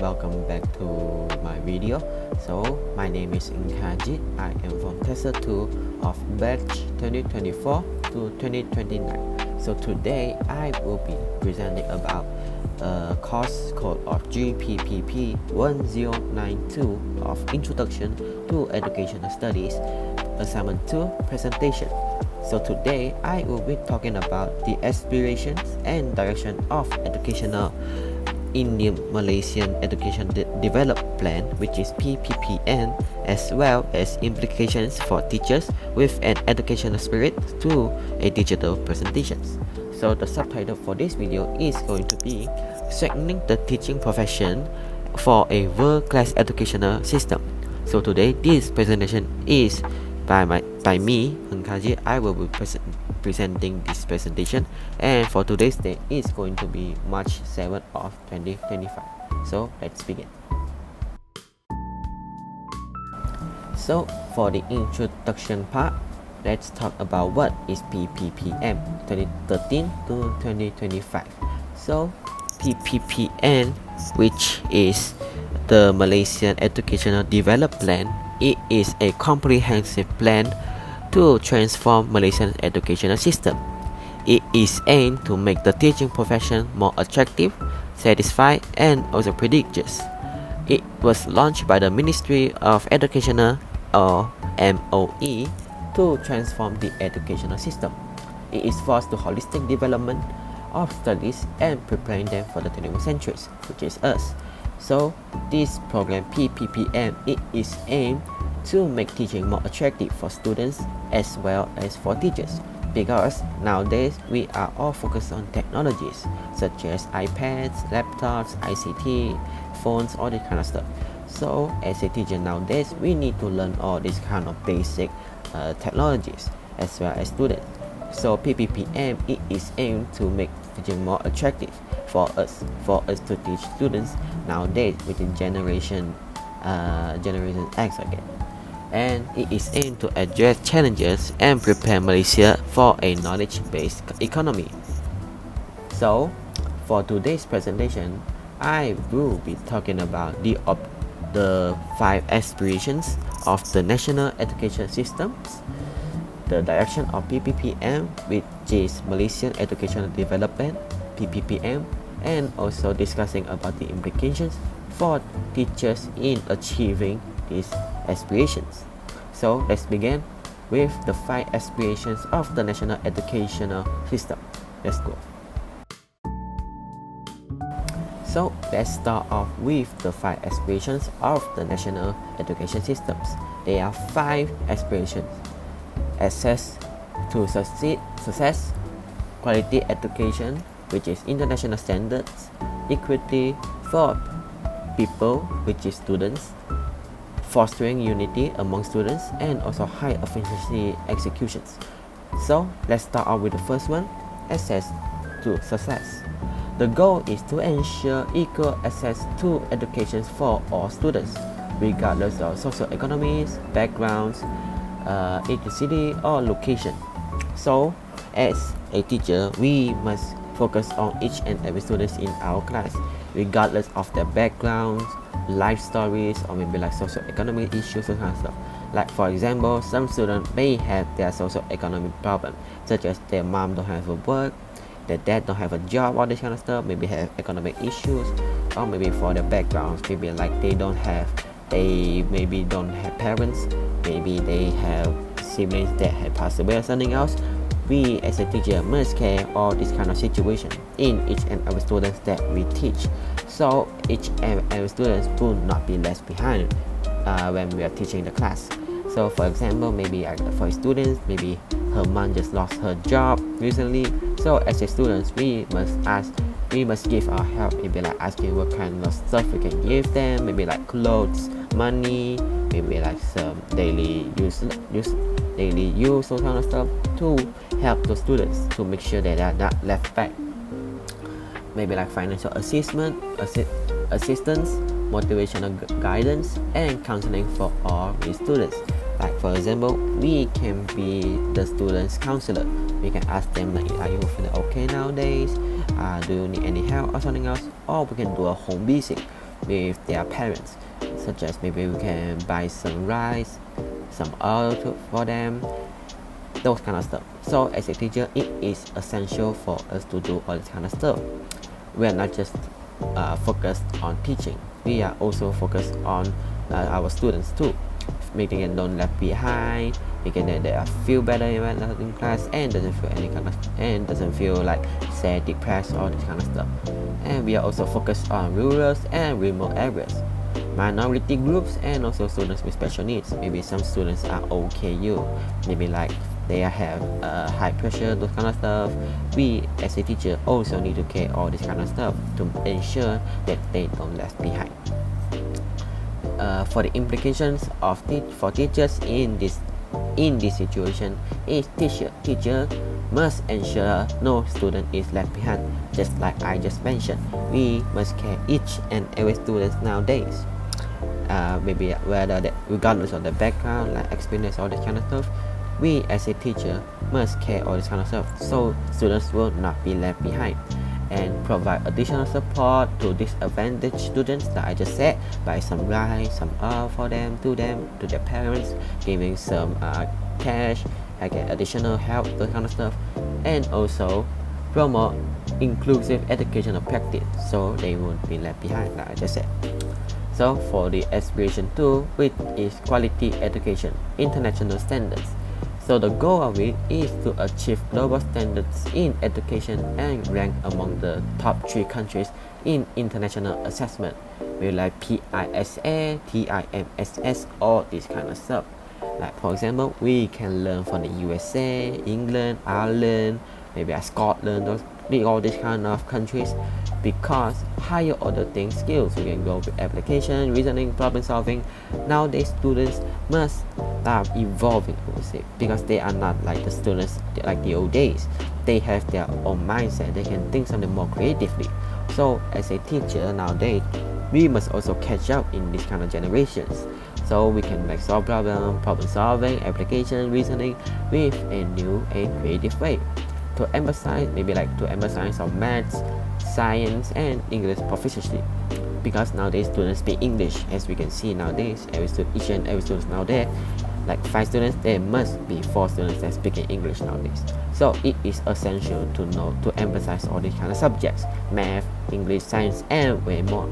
welcome back to my video. So my name is Inkajit. I am from Tester 2 of batch 2024 to 2029. So today I will be presenting about a course code of Gppp 1092 of Introduction to Educational Studies, Assignment 2 presentation. So today I will be talking about the aspirations and direction of educational Indian Malaysian Education Development Plan, which is PPPN, as well as implications for teachers with an educational spirit to a digital presentations. So the subtitle for this video is going to be Strengthening the Teaching Profession for a World-Class Educational System. So today this presentation is by me, Kaji. I will be presenting this presentation, and for today's day is going to be March 7th of 2025. So let's begin. So for the introduction part, let's talk about what is PPPM 2013 to 2025. So PPPN, which is the Malaysian Educational Development Plan, it is a comprehensive plan to transform Malaysian educational system. It is aimed to make the teaching profession more attractive, satisfying, and also prestigious. It was launched by the Ministry of Education, or MOE, to transform the educational system. It is forced to holistic development of studies and preparing them for the 21st century, which is us. So this program PPPM, it is aimed to make teaching more attractive for students as well as for teachers, because nowadays we are all focused on technologies such as iPads, laptops, ICT, phones, all this kind of stuff. So as a teacher nowadays, we need to learn all these kind of basic technologies as well as students. So PPPM, it is aimed to make teaching more attractive for us to teach students nowadays within generation X again. And it is aimed to address challenges and prepare Malaysia for a knowledge-based economy. So for today's presentation, I will be talking about the 5 aspirations of the national education systems, the direction of PPPM, which is Malaysian Educational Development, PPPM, and also discussing about the implications for teachers in achieving these aspirations. So let's begin with the 5 aspirations of the national educational system. Let's go. So let's start off with the 5 aspirations of the national education systems. There are 5 aspirations: access to success, quality education, which is international standards, equity for people, which is students, fostering unity among students, and also high efficiency executions. So let's start out with the first one, access to success. The goal is to ensure equal access to education for all students, regardless of socioeconomics, backgrounds, ethnicity, or location. So as a teacher, we must focus on each and every student in our class, regardless of their backgrounds, life stories, or maybe like socio-economic issues and kind of stuff. Like for example, some students may have their socio-economic problem, such as their mom don't have a work, their dad don't have a job, all this kind of stuff, maybe have economic issues, or maybe for their backgrounds, maybe like they maybe don't have parents, maybe they have siblings that have passed away or something else. We as a teacher must care all this kind of situation in each and every students that we teach, so each and every students will not be left behind when we are teaching the class. So for example, maybe for students, maybe her mom just lost her job recently, so as a students we must give our help, maybe like asking what kind of stuff we can give them, maybe like clothes, money, maybe like some daily use those kind of stuff, to help the students to make sure that they are not left back. Maybe like financial assistance, motivational guidance, and counseling for all the students. Like for example, we can be the students counselor. We can ask them like, are you feeling okay nowadays? Do you need any help or something else? Or we can do a home visit with their parents, such as maybe we can buy some rice, some oil for them, those kind of stuff. So as a teacher, it is essential for us to do all this kind of stuff. We are not just focused on teaching, we are also focused on our students too, making them don't left behind, making them they feel better in class and doesn't feel any kind of and doesn't feel like sad, depressed, all this kind of stuff. And we are also focused on rural and remote areas, minority groups, and also students with special needs. Maybe some students are OKU, maybe like they have high pressure, those kind of stuff. We as a teacher also need to care all this kind of stuff to ensure that they don't left behind. For the implications of for teachers in this situation is teacher must ensure no student is left behind. Just like I just mentioned, we must care each and every student nowadays. Maybe whether that regardless of the background, like experience, all this kind of stuff, we as a teacher must care all this kind of stuff so students will not be left behind, and provide additional support to disadvantaged students that I just said by some rice, some oil for them, to their parents, giving some cash, like additional help, those kind of stuff, and also promote inclusive educational practice so they won't be left behind, like I just said. So for the aspiration 2, which is quality education, international standards. So the goal of it is to achieve global standards in education and rank among the top 3 countries in international assessment, with like PISA, TIMSS, all this kind of stuff. Like for example, we can learn from the USA, England, Ireland, maybe Scotland, all these kind of countries, because higher order things skills we can go with application, reasoning, problem solving. Nowadays students must start evolving, I would say, because they are not like the students like the old days. They have their own mindset, they can think something more creatively. So as a teacher nowadays, we must also catch up in this kind of generations, so we can like solve problem solving, application, reasoning with a new and creative way, to emphasize on maths, science, and English proficiency. Because nowadays students speak English, as we can see nowadays, each and every student nowadays, like 5 students, there must be 4 students that speaking English nowadays. So it is essential to know to emphasize all these kind of subjects: math, English, science, and way more.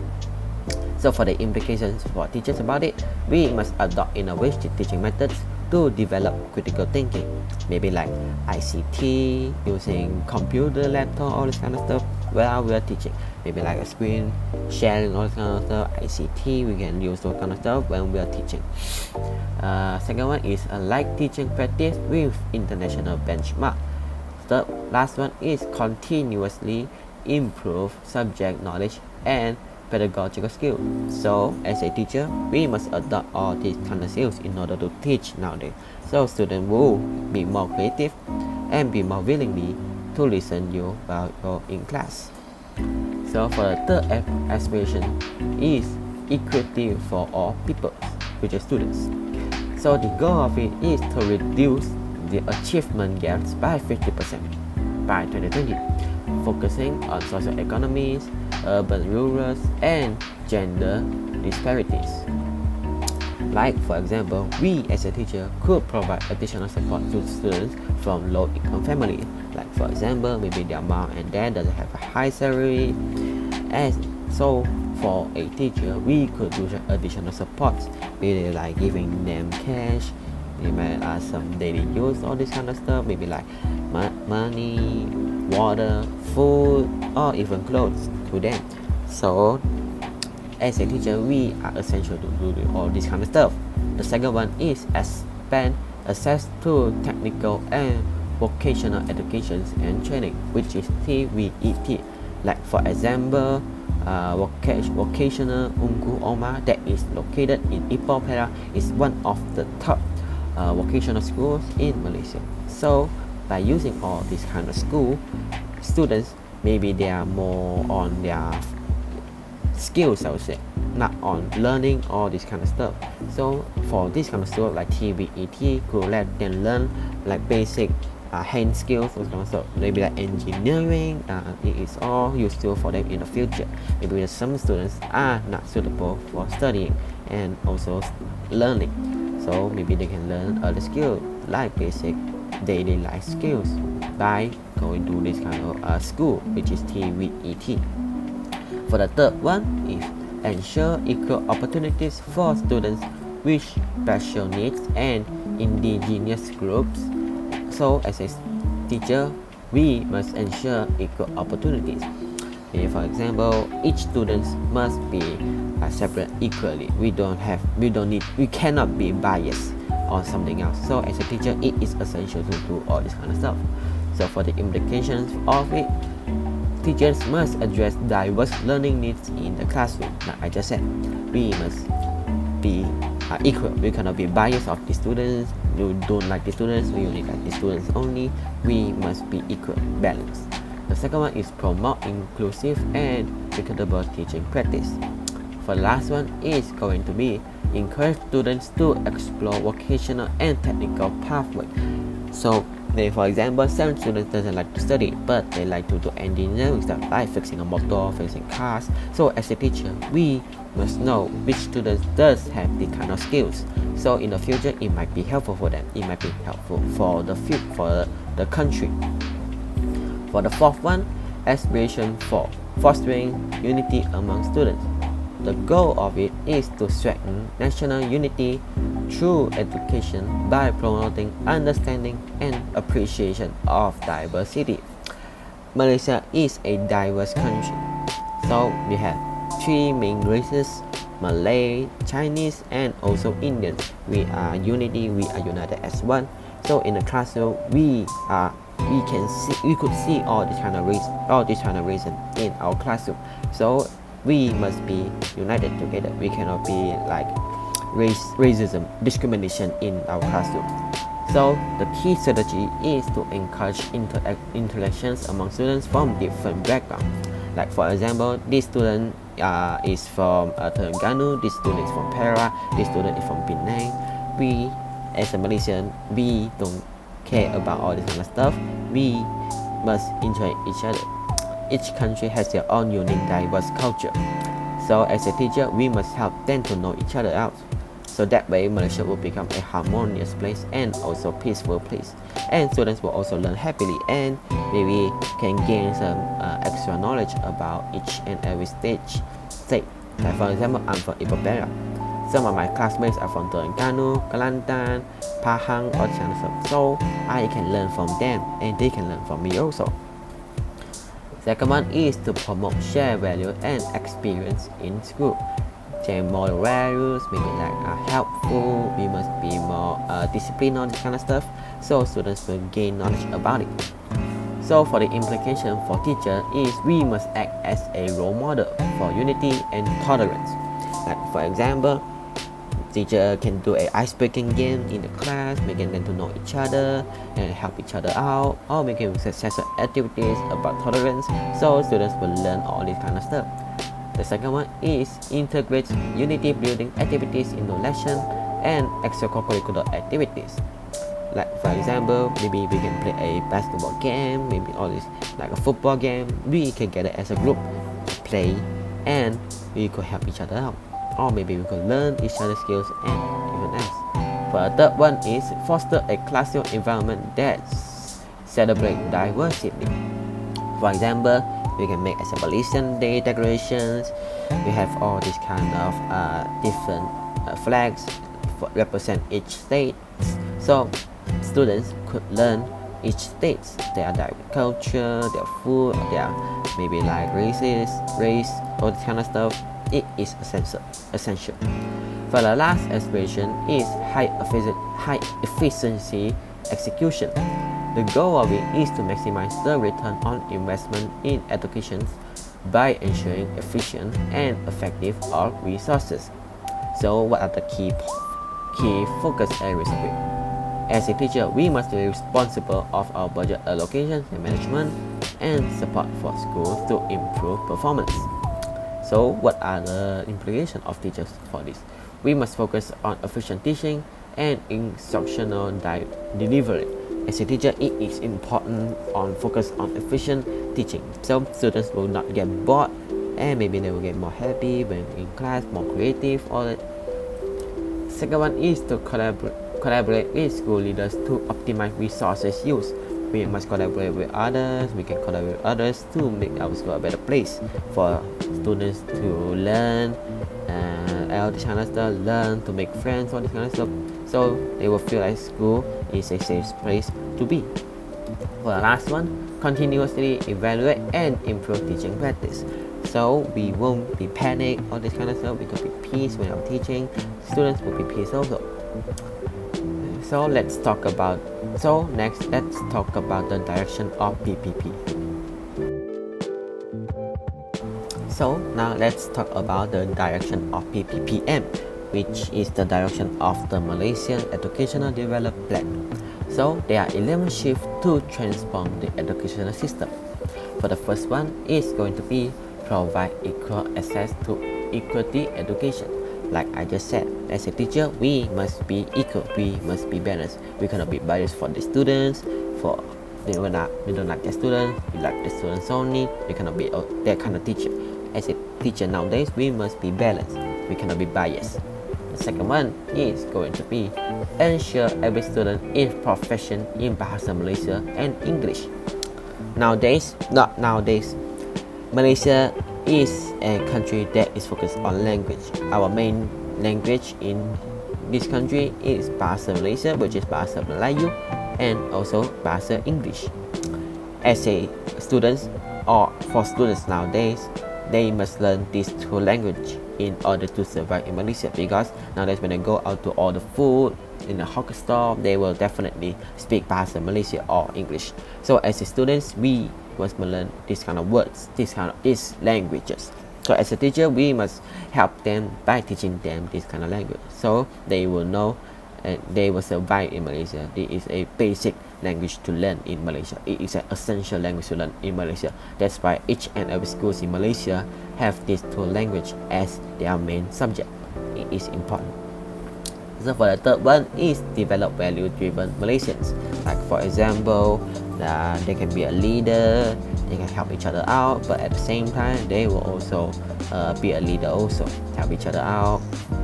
So for the implications for teachers about it, we must adopt innovative teaching methods to develop critical thinking, maybe like ICT, using computer, laptop, all this kind of stuff while we are teaching, maybe like a screen sharing, all this kind of stuff. ICT, we can use those kind of stuff when we are teaching. Second one is a like teaching practice with international benchmark. The last one is continuously improve subject knowledge and pedagogical skill. So as a teacher, we must adopt all these kind of skills in order to teach nowadays, so students will be more creative and be more willingly to listen you while you're in class. So for the third aspiration is equity for all people, which is students. So the goal of it is to reduce the achievement gaps by 50% by 2020, focusing on social economies, urban, rural, and gender disparities. Like for example, we as a teacher could provide additional support to students from low-income families. Like for example, maybe their mom and dad doesn't have a high salary, and so for a teacher, we could do additional support, maybe like giving them cash, maybe some daily use, all this kind of stuff, maybe like money, water, food, or even clothes to them. So as a teacher, we are essential to do all this kind of stuff. The second one is expand access to technical and vocational education and training, which is TVET. Like for example, vocational Ungu Oma that is located in Ipoh Perak is one of the top vocational schools in Malaysia. So by using all this kind of school, students maybe they are more on their skills, I would say, not on learning all this kind of stuff. So for this kind of stuff like TVET could let them learn like basic hand skills, so maybe like engineering. It is all useful for them in the future. Maybe some students are not suitable for studying and also learning, so maybe they can learn other skills like basic daily life skills by going to this kind of school, which is TVET. For the third one is ensure equal opportunities for students with special needs and indigenous groups. So as a teacher, we must ensure equal opportunities. For example, each student must be separate equally. We cannot be biased on something else. So as a teacher, it is essential to do all this kind of stuff. So for the implications of it, teachers must address diverse learning needs in the classroom. Like I just said, we must be equal. We cannot be biased of the students. You don't like the students, we only like the students only. We must be equal, balanced. The second one is promote inclusive and equitable teaching practice. For the last one is going to be encourage students to explore vocational and technical pathways. So for example, some students doesn't like to study, but they like to do engineering stuff like fixing a motor, fixing cars. So as a teacher, we must know which students does have the kind of skills. So in the future, it might be helpful for them. It might be helpful for the country. For the fourth one, aspiration for fostering unity among students. The goal of it is to strengthen national unity through education by promoting understanding and appreciation of diversity. Malaysia is a diverse country. So we have three main races: Malay, Chinese, and also Indians. We are unity. We are united as one. So in the classroom, we could see all this kind of reason in our classroom. So we must be united together. We cannot be like racism, discrimination in our classroom. So the key strategy is to encourage interactions among students from different backgrounds. Like for example, this student is from Terengganu, this student is from Perak, this student is from Penang. We as a Malaysian, we don't care about all this kind of stuff. We must enjoy each other. Each country has their own unique diverse culture. So as a teacher, we must help them to know each other out. So that way Malaysia will become a harmonious place and also peaceful place. And students will also learn happily and maybe can gain some extra knowledge about each and every state. Like for example, I'm from Ipoh Perak. Some of my classmates are from Terengganu, Kelantan, Pahang, or Chansa. So I can learn from them and they can learn from me also. Second one is to promote shared value and experience in school. Share moral values, maybe like helpful. We must be more disciplined on this kind of stuff, so students will gain knowledge about it. So for the implication for teacher is we must act as a role model for unity and tolerance. Like for example, teacher can do a ice-breaking game in the class, making them to know each other and help each other out, or making successful activities about tolerance, so students will learn all this kind of stuff. The second one is integrate unity building activities into lesson and extracurricular activities. Like for example, maybe we can play a basketball game, maybe all this like a football game. We can gather as a group, play, and we could help each other out. Or maybe we could learn each other's skills and even else. For the third one is foster a classroom environment that celebrates diversity. For example, we can make a celebration day decorations. We have all these kind of different flags represent each state. So students could learn each state, their culture, their food, their maybe like race, all this kind of stuff. It is essential. For the last aspiration is high efficiency execution. The goal of it is to maximize the return on investment in education by ensuring efficient and effective of resources. So what are the key focus areas of it? As a teacher, we must be responsible of our budget allocation and management and support for schools to improve performance. So what are the implications of teachers for this? We must focus on efficient teaching and instructional delivery. as a teacher, it is important on focus on efficient teaching, so students will not get bored and maybe they will get more happy when in class, more creative. Or second one is to collaborate with school leaders to optimize resources use. We must collaborate with others. We can collaborate with others to make our school a better place for students to learn all this kind of stuff, learn to make friends, all this kind of stuff, so they will feel like school is a safe place to be. For the last one, continuously evaluate and improve teaching practice. So we won't be panic, all this kind of stuff. We could be peace when I'm teaching. Students will be peace also. So next let's talk about the direction of PPP. So now let's talk about the direction of PPPM, which is the direction of the Malaysian Educational Development Plan. So there are 11 shifts to transform the educational system. For the first one is going to be provide equal access to equality education. Like I just said, as a teacher, we must be equal, we must be balanced. We cannot be biased for the students, we don't like the students, we like the students only. We cannot be that kind of teacher. As a teacher nowadays, we must be balanced, we cannot be biased. The second one is going to be ensure every student is proficient in Bahasa Malaysia and English. Malaysia is a country that is focused on language. Our main language in this country is Bahasa Malaysia, which is Bahasa Melayu, and also Bahasa English. As a students, or for students nowadays, they must learn these two languages in order to survive in Malaysia, because nowadays when they go out to order food in a hawker store, they will definitely speak Bahasa Malaysia or English. So as a students, we must learn these kind of words, these languages. So as a teacher, we must help them by teaching them this kind of language, so they will know and they will survive in Malaysia. It is a basic language to learn in Malaysia. It is an essential language to learn in Malaysia. That's why each and every schools in Malaysia have these two language as their main subject. It is important. So for the third one is develop value-driven Malaysians. Like for example, they can be a leader, they can help each other out, but at the same time, they will also be a leader also, help each other out.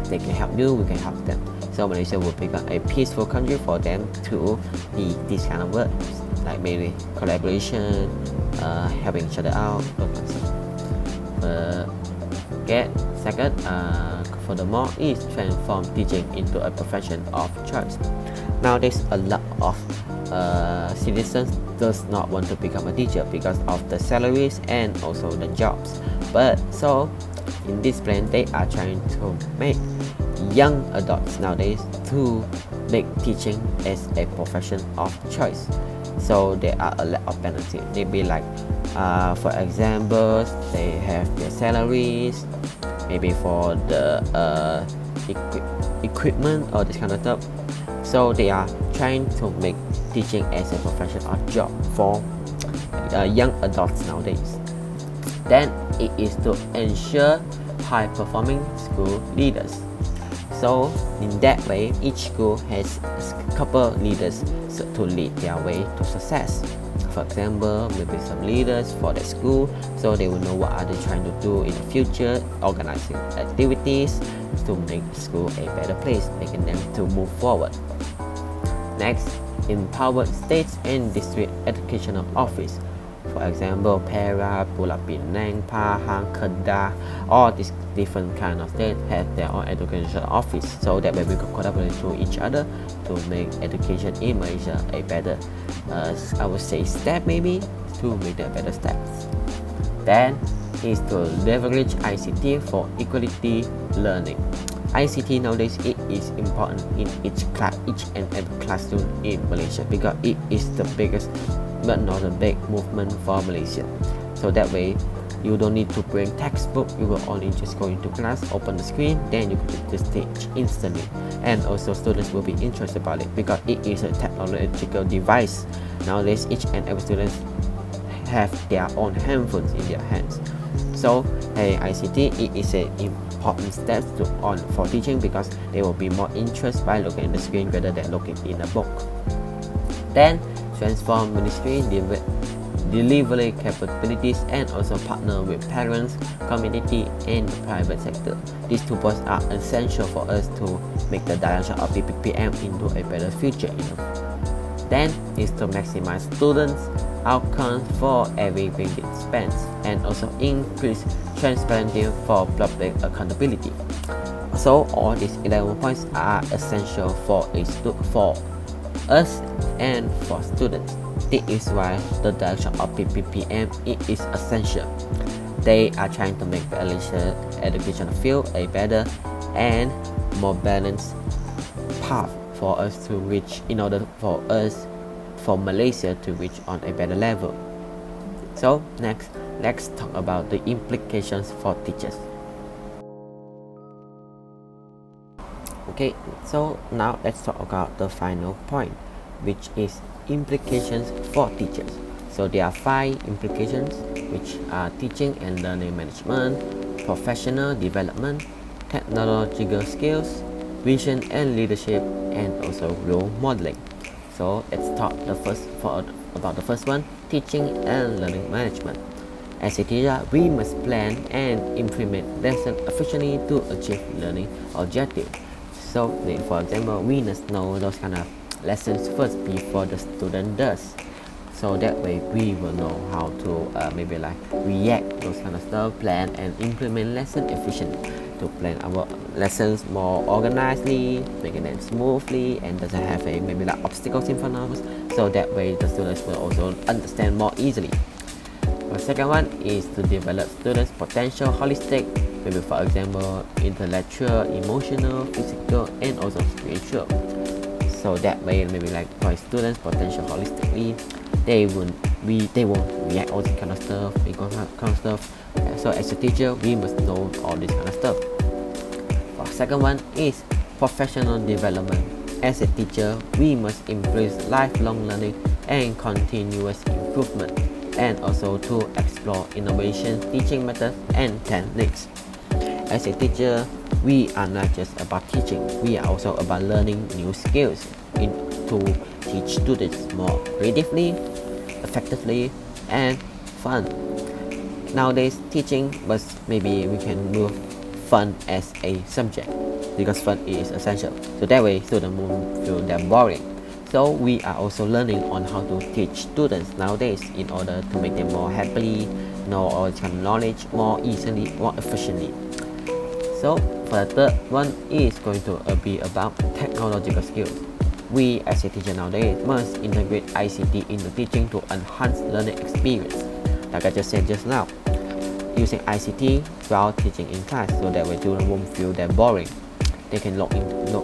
They can help you, we can help them. So Malaysia will become a peaceful country for them to be these kind of words, like maybe collaboration, helping each other out, those kind of stuff. Second, furthermore, is transform teaching into a profession of choice. Nowadays, a lot of citizens does not want to become a teacher because of the salaries and also the jobs. But so in this plan, they are trying to make young adults nowadays to make teaching as a profession of choice. So there are a lot of benefits. They be like, for example, they have their salaries, maybe for the equipment or this kind of stuff. So they are trying to make teaching as a profession or job for young adults nowadays. Then it is to ensure high performing school leaders. So in that way, each school has a couple leaders to lead their way to success. For example, maybe some leaders for the school, so they will know what are they trying to do in the future, organizing activities to make the school a better place, making them to move forward. Next, empower states and district educational office. For example, Perak, Pulau Pinang, Pahang, Kedah, all these different kind of states have their own educational office. So that way we can collaborate to each other to make education in Malaysia a better, I would say, step maybe to make the better steps. Then is to leverage ICT for equality learning. ICT nowadays, it is important in each and every classroom in Malaysia, because it is the biggest but not a big movement for Malaysia. So that way you don't need to bring textbook, you will only just go into class, open the screen, then you go to the stage instantly. And also students will be interested about it because it is a technological device. Nowadays each and every student have their own handphones in their hands. So ICT, it is an important step for teaching, because they will be more interested by looking at the screen rather than looking in a book. Then transform ministry delivery capabilities and also partner with parents, community, and the private sector. These 2 points are essential for us to make the direction of PPPM into a better future. Then is to maximize students' outcomes for every ringgit spent and also increase transparency for public accountability. So all these 11 points are essential for us and for students. This is why the direction of PPPM is essential. They are trying to make the education field a better and more balanced path for us to reach in order for Malaysia to reach on a better level. So next, let's talk about the implications for teachers. Okay, so now let's talk about the final point, which is implications for teachers. So there are 5 implications, which are teaching and learning management, professional development, technological skills, vision and leadership, and also role modeling. So let's talk about the first one, teaching and learning management. As a teacher, we must plan and implement lessons efficiently to achieve learning objectives. So, for example, we must know those kind of lessons first before the student does. So that way we will know how to maybe like react those kind of stuff, plan and implement lesson efficiently, to plan our lessons more organizedly, making them smoothly and doesn't have a maybe like obstacles in front of us. So that way the students will also understand more easily. The second one is to develop students' potential holistic, maybe for example intellectual, emotional, physical, and also spiritual. So that way maybe like for students' potential holistically, they won't react all this kind of stuff. So as a teacher, we must know all this kind of stuff. The second one is professional development. As a teacher, we must embrace lifelong learning and continuous improvement, and also to explore innovation, teaching methods, and techniques. As a teacher, we are not just about teaching, we are also about learning new skills to teach students more creatively, effectively, and fun. Nowadays, teaching, but maybe we can move fun as a subject, because fun is essential. So that way students won't feel that boring. So we are also learning on how to teach students nowadays in order to make them more happily, know all kind of knowledge more easily, more efficiently. So for the third one is going to be about technological skills. We as a teacher nowadays must integrate ICT into teaching to enhance learning experience. Like I just said just now, using ICT while teaching in class, so that way students won't feel that boring. They can log onto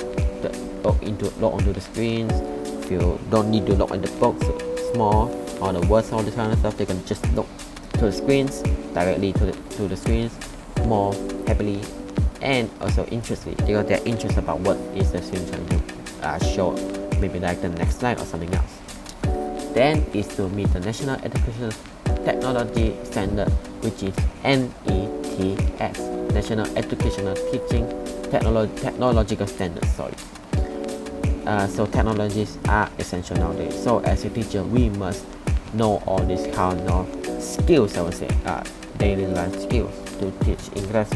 the screens, don't need to look at the box small or the words, all this kind of stuff. They can just look to the screens, directly to the screens, more happily and also interestedly, because they're interested about what is the student trying to show, maybe like the next slide or something else. Then is to meet the National Education Technology Standard, which is NETS, National Educational Teaching Technological Standards. So technologies are essential nowadays. So as a teacher, we must know all these kind of skills, I would say, daily life skills to teach in class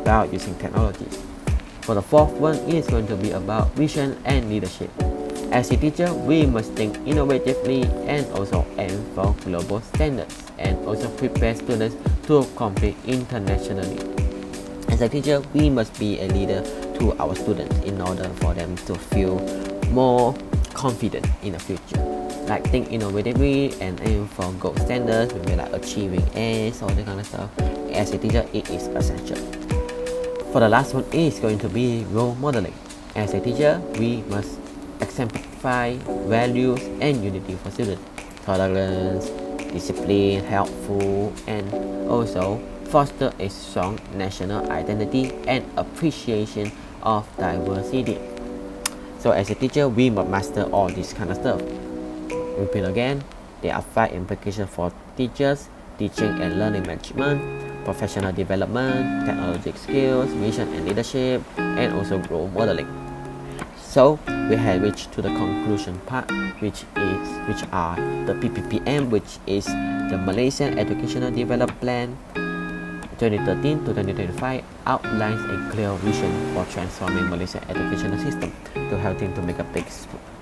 while using technologies. For the fourth one is going to be about vision and leadership. As a teacher, we must think innovatively and also aim for global standards, and also prepare students to compete internationally. As a teacher, we must be a leader to our students in order for them to feel more confident in the future. Like think innovatively and aim for gold standards, maybe like achieving A's, all that kind of stuff. As a teacher, it is essential. For the last one is going to be role modeling. As a teacher, we must exemplify values and unity for students, tolerance, discipline, helpful, and also foster a strong national identity and appreciation of diversity. So as a teacher, we must master all this kind of stuff. Repeat again, there are 5 implications for teachers: teaching and learning management, professional development, technological skills, vision and leadership, and also role modeling. So we have reached to the conclusion part, which are the PPPM, which is the Malaysian Educational Development Plan 2013 to 2025 outlines a clear vision for transforming Malaysian educational system to helping to make a big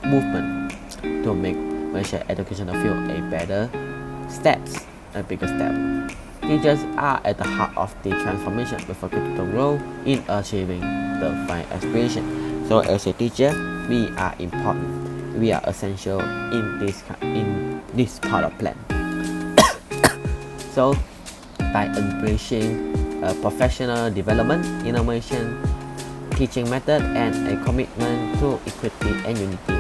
movement to make Malaysia educational field a bigger step. Teachers are at the heart of the transformation with a critical role in achieving the final aspiration. So as a teacher, we are important. We are essential in this part of plan. So by embracing professional development, innovation, teaching method, and a commitment to equity and unity,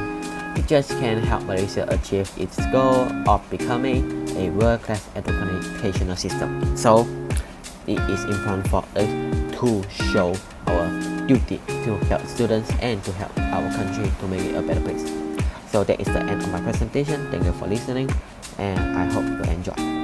teachers can help Malaysia achieve its goal of becoming a world-class educational system. So it is important for us to show our duty to help students and to help our country to make it a better place. So that is the end of my presentation. Thank you for listening, and I hope you enjoy.